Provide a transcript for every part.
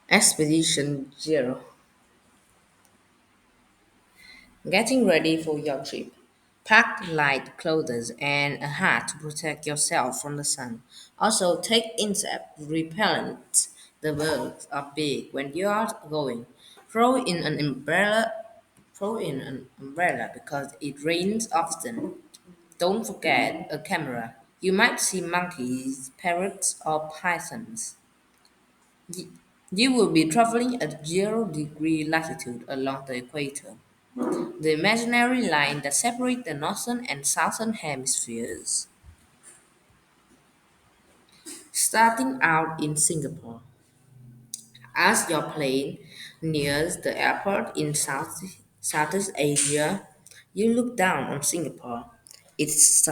Expedition Zero. Getting ready for your trip. Pack light clothes and a hat to protect yourself from the sun. Also, take insect repellent. The bugs are big when you are going. Throw in an umbrella. Throw in an umbrella because it rains often. Don't forget a camera. You might see monkeys, parrots, or pythons. Y- You will be traveling at 0 degree latitude along the equator, the imaginary line that separates the northern and southern hemispheres. Starting out in Singapore. As your plane nears the airport in Southeast Asia, you look down on Singapore. Its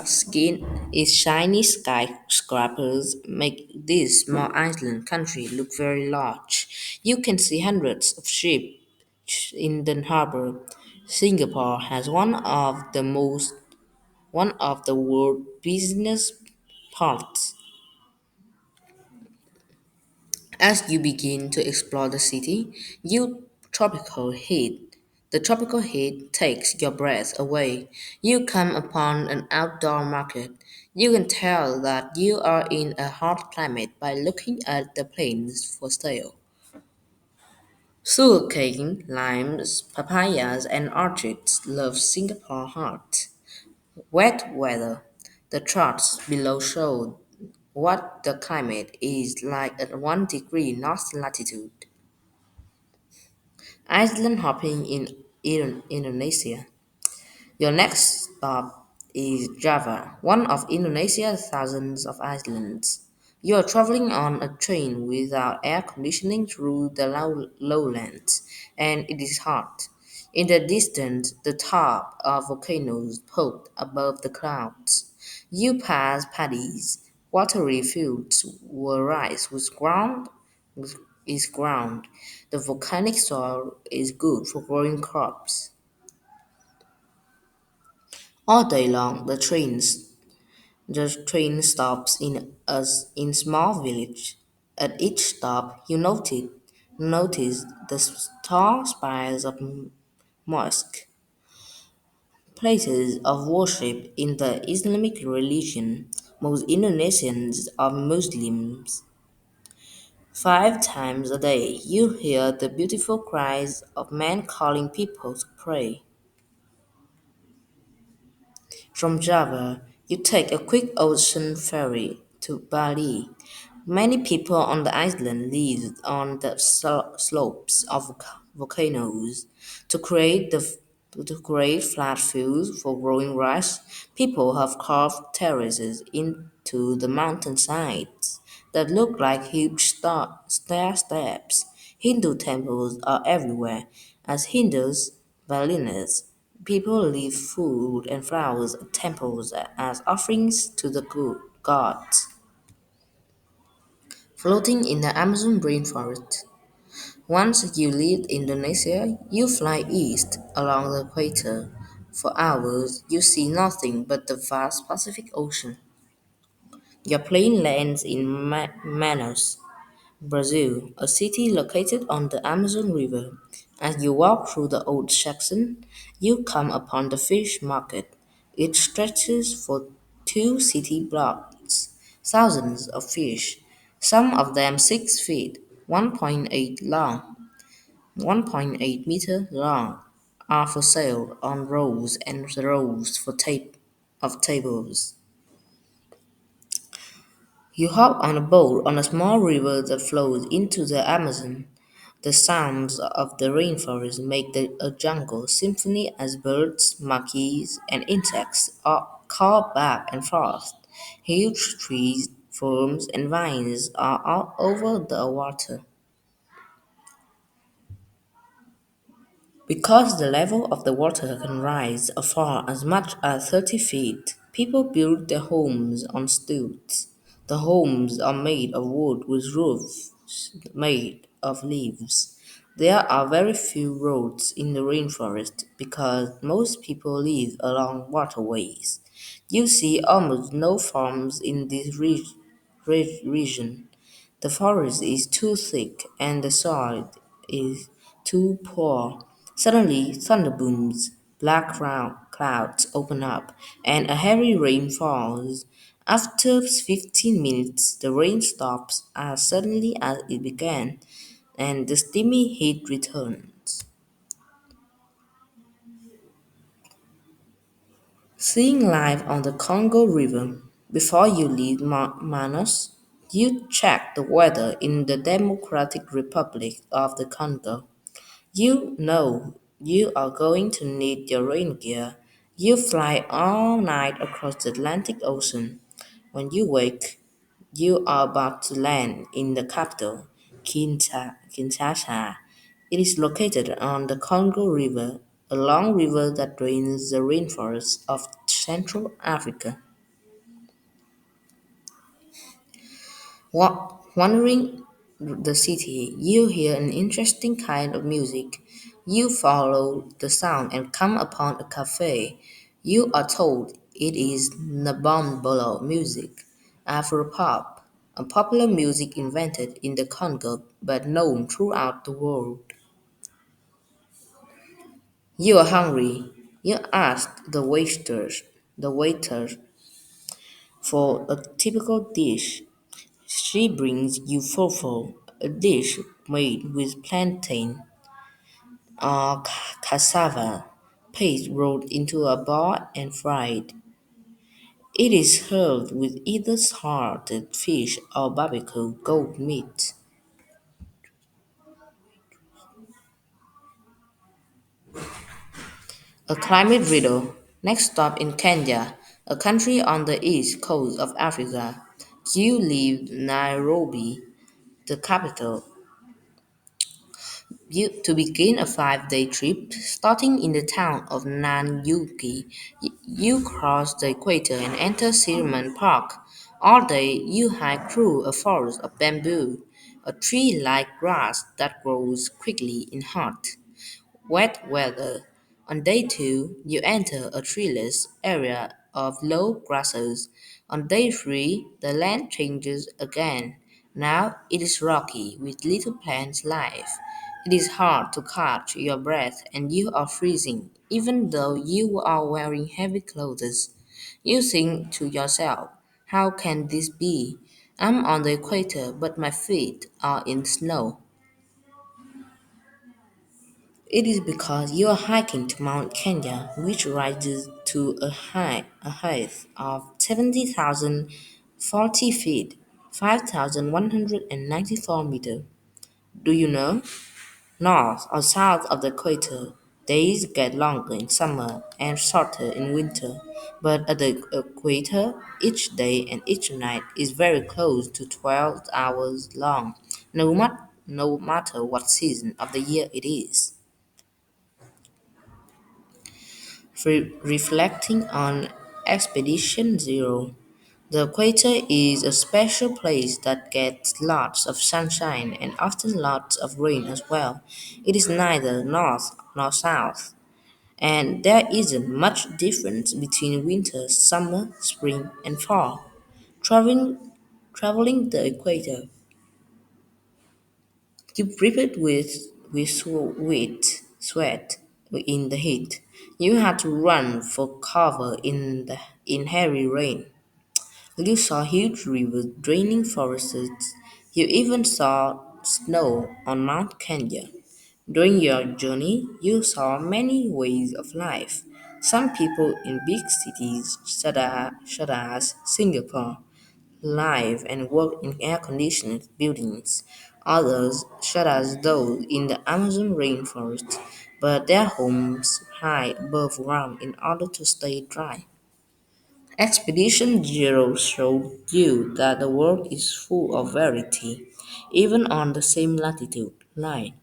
shiny skyscrapers make this small island country look very large. You can see hundreds of ships in the harbor. Singapore has one of the world business parts. As you begin to explore the city, the tropical heat takes your breath away. You come upon an outdoor market. You can tell that you are in a hot climate by looking at the plants for sale. Sugarcane, limes, papayas, and orchids love Singapore hot. Wet weather. The charts below show what the climate is like at 1 degree north latitude. Island hopping in Indonesia. Your next stop is Java, one of Indonesia's thousands of islands. You are traveling on a train without air conditioning through the lowlands, and it is hot. In the distance, the top of volcanoes poke above the clouds. You pass paddies, watery fields where rice is ground. The volcanic soil is good for growing crops. All day long, the train stops in small village. At each stop, you notice the tall spires of mosque, places of worship in the Islamic religion. Most Indonesians are Muslims. 5 times a day, you hear the beautiful cries of men calling people to pray. From Java, you take a quick ocean ferry to Bali. Many people on the island live on the slopes of volcanoes to create flat fields for growing rice. People have carved terraces into the mountain sides that look like huge stair steps. Hindu temples are everywhere. As Hindus, Balinese, people leave food and flowers at temples as offerings to the gods. Floating in the Amazon rainforest. Once you leave Indonesia, you fly east along the equator. For hours, you see nothing but the vast Pacific Ocean. Your plane lands in Manaus, Brazil, a city located on the Amazon River. As you walk through the old section, you come upon the fish market. It stretches for 2 city blocks. Thousands of fish, some of them 6 feet, 1.8 meter long, are for sale on rows and rows of tables. You hop on a boat on a small river that flows into the Amazon. The sounds of the rainforest make a jungle symphony as birds, monkeys, and insects are call back and forth. Huge trees, ferns, and vines are all over the water. Because the level of the water can rise far as much as 30 feet, people build their homes on stilts. The homes are made of wood with roofs made of leaves. There are very few roads in the rainforest because most people live along waterways. You see almost no farms in this region. The forest is too thick and the soil is too poor. Suddenly, thunder booms, black clouds open up, and a heavy rain falls. After 15 minutes, the rain stops as suddenly as it began, and the steamy heat returns. Seeing life on the Congo River. Before you leave Manos, you check the weather in the Democratic Republic of the Congo. You know you are going to need your rain gear. You fly all night across the Atlantic Ocean. When you wake, you are about to land in the capital, Kinshasa. It is located on the Congo River, a long river that drains the rainforests of Central Africa. Wandering the city, you hear an interesting kind of music. You follow the sound and come upon a cafe. You are told it is Nabombolo music, Afropop, a popular music invented in the Congo but known throughout the world. You are hungry. You ask the waiter for a typical dish. She brings you fufu, a dish made with plantain or cassava paste rolled into a ball and fried. It is served with either salted fish or barbecue goat meat. A climate riddle. Next stop in Kenya, a country on the east coast of Africa. You leave Nairobi, the capital, to begin a 5-day trip, starting in the town of Nanyuki. You cross the equator and enter Siriman Park. All day, you hike through a forest of bamboo, a tree like grass that grows quickly in hot, wet weather. On day two, you enter a treeless area of low grasses. On day three, the land changes again. Now it is rocky with little plants life. It is hard to catch your breath and you are freezing, even though you are wearing heavy clothes. You think to yourself, how can this be? I'm on the equator, but my feet are in snow. It is because you are hiking to Mount Kenya, which rises to a height of 70,040 feet, 5,194 meters. Do you know? North or south of the equator, days get longer in summer and shorter in winter, but at the equator, each day and each night is very close to 12 hours long, no matter what season of the year it is. Reflecting on Expedition Zero, the equator is a special place that gets lots of sunshine and often lots of rain as well. It is neither north nor south, and there isn't much difference between winter, summer, spring, and fall. Traveling, traveling the equator, you breathe with sweat in the heat. You had to run for cover in heavy rain. You saw huge rivers draining forests. You even saw snow on Mount Kenya. During your journey, you saw many ways of life. Some people in big cities, such as Singapore, live and work in air-conditioned buildings. Others, such as those in the Amazon rainforest, but their homes high above ground in order to stay dry. Expedition Zero showed you that the world is full of variety, even on the same latitude line.